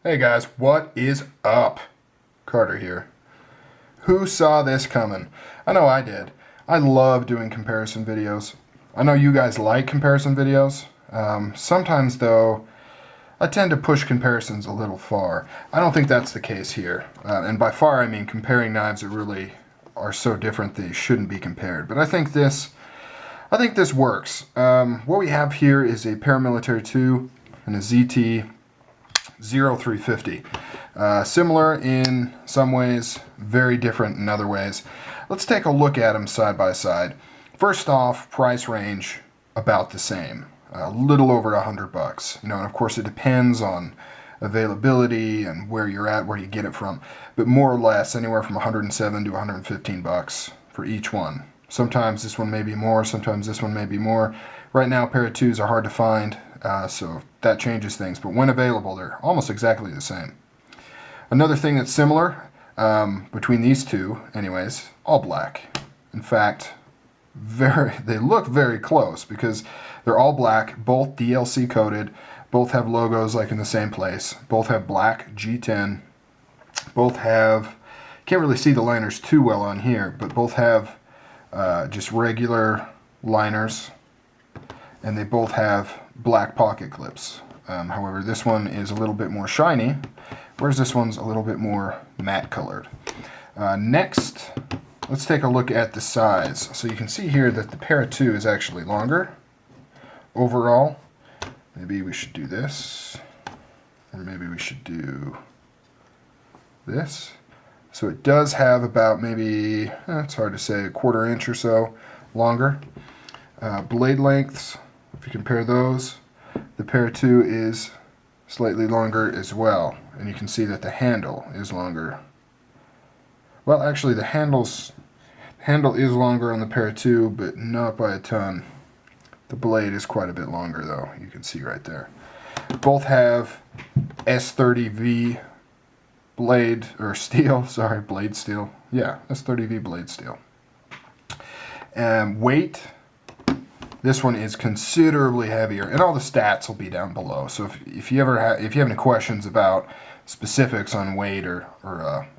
Hey guys, what is up? Carter here. Who saw this coming? I know I did. I love doing comparison videos. I know you guys like comparison videos. Sometimes though, I tend to push comparisons a little far. I don't think that's the case here. And by far I mean comparing knives that really are so different they shouldn't be compared. But I think this works. What we have here is a Paramilitary 2 and a ZT 0350. Similar in some ways, very different in other ways. Let's take a look at them side by side. First off, price range about the same, a little over $100. And of course it depends on availability and where you're at, where you get it from, but more or less anywhere from 107 to 115 bucks for each one. Sometimes this one may be more, sometimes this one may be more. Right now, pair of twos are hard to find. So that changes things, but when available they're almost exactly the same. Another thing that's similar between these two anyways, all black. In fact, they look very close because they're all black, both DLC coated, both have logos like in the same place, both have black G10, both have, can't really see the liners too well on here, but both have just regular liners, and they both have black pocket clips. However, this one is a little bit more shiny, whereas this one's a little bit more matte colored. Next, let's take a look at the size. So you can see here that the pair of two is actually longer overall. Maybe we should do this, or maybe we should do this. So it does have about maybe, it's hard to say, a quarter inch or so longer. Blade lengths, if you compare those, the pair of two is slightly longer as well. And you can see that the handle is longer. Well, actually the handle is longer on the pair of two, but not by a ton. The blade is quite a bit longer though, you can see right there. Both have S30V blade, or steel, sorry, blade steel. Yeah, S30V blade steel. Weight, this one is considerably heavier, and all the stats will be down below. So if you have any questions about specifics on weight or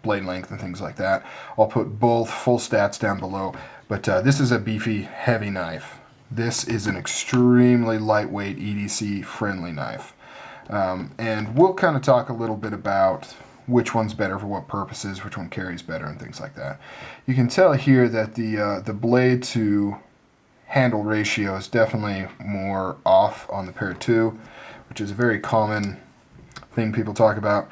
blade length and things like that, I'll put both full stats down below. But this is a beefy, heavy knife. This is an extremely lightweight, EDC friendly knife. And we'll kind of talk a little bit about which one's better for what purposes, which one carries better, and things like that. You can tell here that the blade to handle ratio is definitely more off on the pair of two, which is a very common thing people talk about.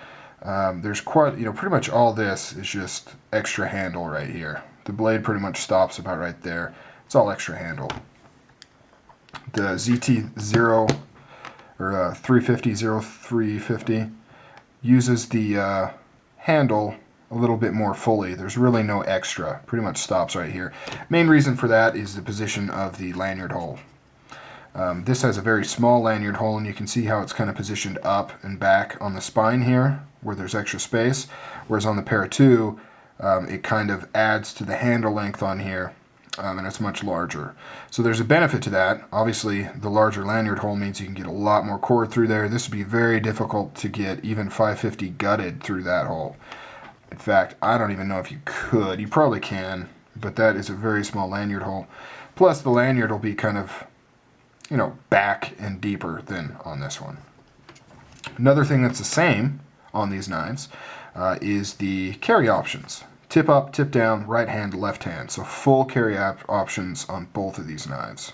There's quite, pretty much all this is just extra handle right here. The blade pretty much stops about right there. It's all extra handle. The ZT 0350 uses the handle a little bit more fully. There's really no extra. Pretty much stops right here. Main reason for that is the position of the lanyard hole. This has a very small lanyard hole, and you can see how it's kind of positioned up and back on the spine here where there's extra space, whereas on the pair of two it kind of adds to the handle length on here, and it's much larger. So there's a benefit to that. Obviously the larger lanyard hole means you can get a lot more cord through there. This would be very difficult to get even 550 gutted through that hole. In fact, I don't even know if you could. You probably can, but that is a very small lanyard hole. Plus the lanyard will be kind of, back and deeper than on this one. Another thing that's the same on these knives is the carry options. Tip up, tip down, right hand, left hand. So full carry options on both of these knives.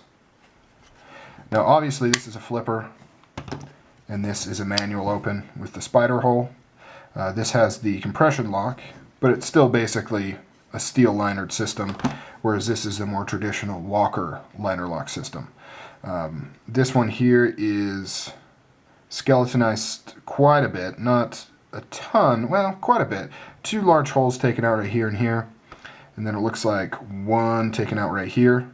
Now obviously this is a flipper, and this is a manual open with the spider hole. This has the compression lock, but it's still basically a steel lanyard system, whereas this is a more traditional Walker liner lock system. This one here is skeletonized quite a bit, not a ton, well, quite a bit. Two large holes taken out right here and here, and then it looks like one taken out right here,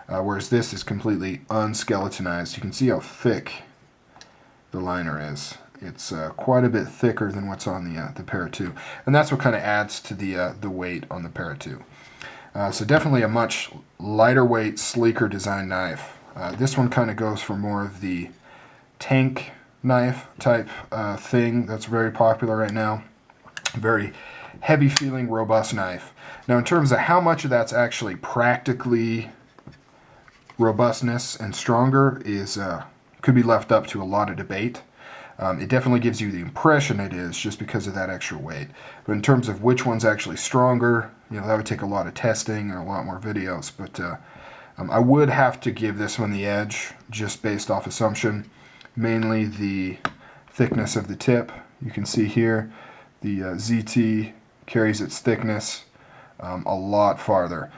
whereas this is completely unskeletonized. You can see how thick the liner is. It's quite a bit thicker than what's on the pair of two, and that's what kind of adds to the weight on the pair of two. So definitely a much lighter weight, sleeker design knife. This one kind of goes for more of the tank knife type thing that's very popular right now. Very heavy feeling, robust knife. Now in terms of how much of that's actually practically robustness and stronger is could be left up to a lot of debate. It definitely gives you the impression it is just because of that extra weight. But in terms of which one's actually stronger, you know, that would take a lot of testing and a lot more videos. But I would have to give this one the edge just based off assumption. Mainly the thickness of the tip. You can see here the ZT carries its thickness a lot farther.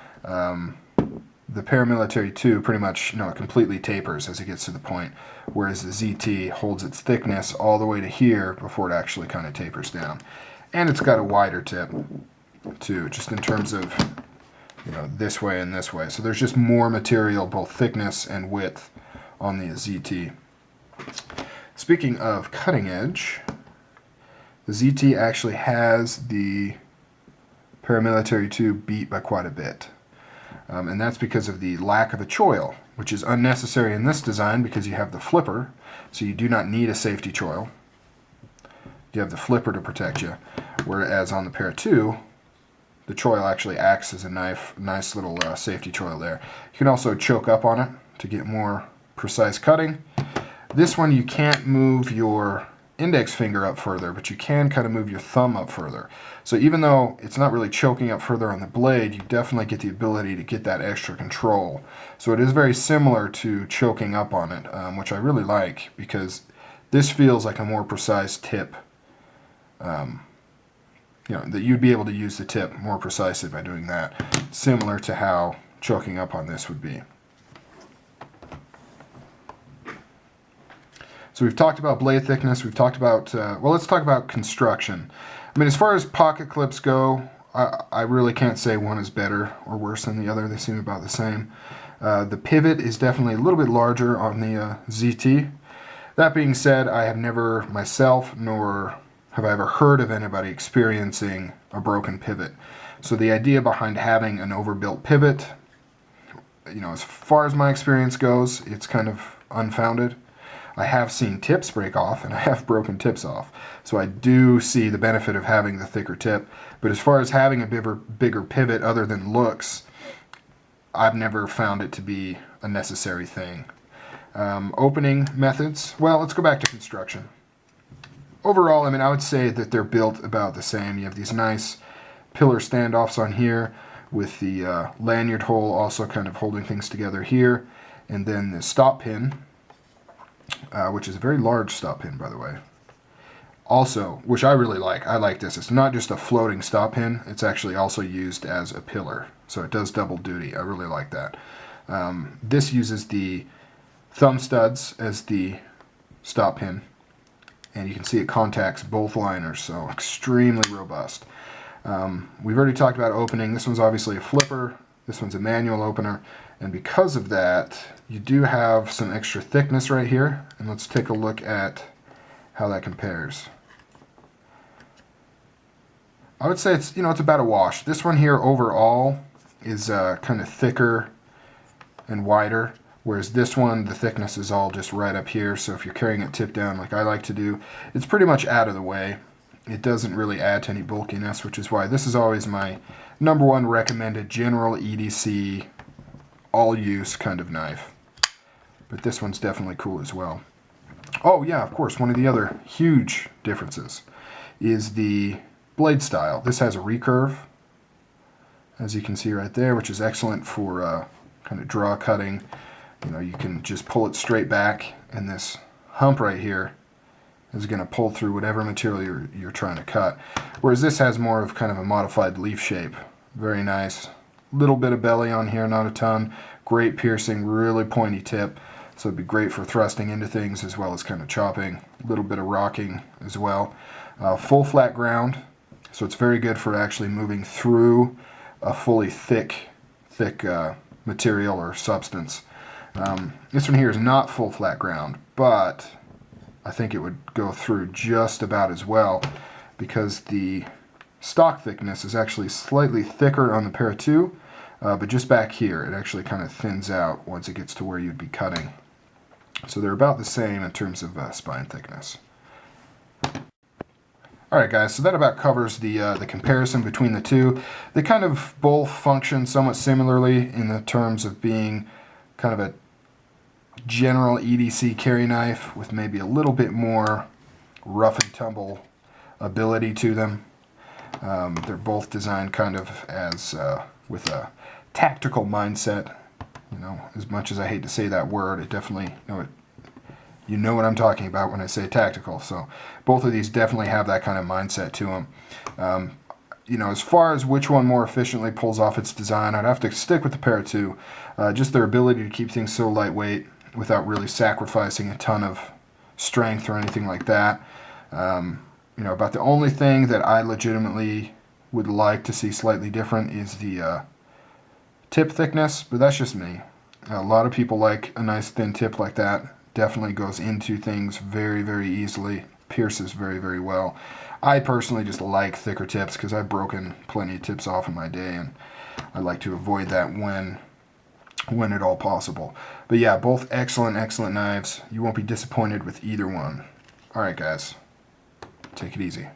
The Paramilitary 2 pretty much, you know, it completely tapers as it gets to the point, whereas the ZT holds its thickness all the way to here before it actually kind of tapers down. And it's got a wider tip too, just in terms of, you know, this way and this way. So there's just more material, both thickness and width, on the ZT. Speaking of cutting edge, the ZT actually has the Paramilitary 2 beat by quite a bit. And that's because of the lack of a choil, which is unnecessary in this design because you have the flipper, so you do not need a safety choil. You have the flipper to protect you, whereas on the Para 2, the choil actually acts as a nice little safety choil there. You can also choke up on it to get more precise cutting. This one you can't move your index finger up further, but you can kind of move your thumb up further. So even though it's not really choking up further on the blade, you definitely get the ability to get that extra control. So it is very similar to choking up on it, which I really like because this feels like a more precise tip. You know, that you'd be able to use the tip more precisely by doing that, similar to how choking up on this would be. So we've talked about blade thickness, we've talked about, well, let's talk about construction. I mean, as far as pocket clips go, I really can't say one is better or worse than the other. They seem about the same. The pivot is definitely a little bit larger on the ZT. That being said, I have never myself, nor have I ever heard of anybody experiencing a broken pivot. So the idea behind having an overbuilt pivot, you know, as far as my experience goes, it's kind of unfounded. I have seen tips break off, and I have broken tips off. So I do see the benefit of having the thicker tip. But as far as having a bigger pivot other than looks, I've never found it to be a necessary thing. Opening methods, well, let's go back to construction. Overall, I mean, I would say that they're built about the same. You have these nice pillar standoffs on here with the lanyard hole also kind of holding things together here. And then the stop pin, which is a very large stop pin, by the way. Also, which I really like. I like this. It's not just a floating stop pin. It's actually also used as a pillar. So it does double duty. I really like that. This uses the thumb studs as the stop pin. And you can see it contacts both liners, so extremely robust. We've already talked about opening. This one's obviously a flipper. This one's a manual opener. And because of that, you do have some extra thickness right here. And let's take a look at how that compares. I would say it's, you know, it's about a wash. This one here overall is kind of thicker and wider, whereas this one, the thickness is all just right up here. So if you're carrying it tip down like I like to do, it's pretty much out of the way. It doesn't really add to any bulkiness, which is why this is always my #1 recommended general EDC all-use kind of knife. But this one's definitely cool as well. Oh yeah, of course, one of the other huge differences is the blade style. This has a recurve, as you can see right there, which is excellent for kind of draw cutting. You know, you can just pull it straight back, and this hump right here is going to pull through whatever material you're trying to cut. Whereas this has more of kind of a modified leaf shape. Very nice. Little bit of belly on here, not a ton. Great piercing, really pointy tip. So it'd be great for thrusting into things as well as kind of chopping. A little bit of rocking as well. Full flat ground, so it's very good for actually moving through a fully thick material or substance. This one here is not full flat ground, but I think it would go through just about as well because the stock thickness is actually slightly thicker on the Para 2, but just back here it actually kind of thins out once it gets to where you'd be cutting. So they're about the same in terms of spine thickness. Alright guys, so that about covers the comparison between the two. They kind of both function somewhat similarly in the terms of being kind of a general EDC carry knife with maybe a little bit more rough and tumble ability to them. They're both designed kind of as with a tactical mindset. You know, as much as I hate to say that word, it definitely, you know what I'm talking about when I say tactical. So both of these definitely have that kind of mindset to them. You know, as far as which one more efficiently pulls off its design, I'd have to stick with the Para-2. Just their ability to keep things so lightweight without really sacrificing a ton of strength or anything like that. You know, about the only thing that I legitimately would like to see slightly different is the tip thickness, but that's just me. A lot of people like a nice thin tip like that. Definitely goes into things very, very easily, pierces very, very well. I personally just like thicker tips because I've broken plenty of tips off in my day, and I like to avoid that when at all possible. But yeah, both excellent, excellent knives. You won't be disappointed with either one. Alright guys, take it easy.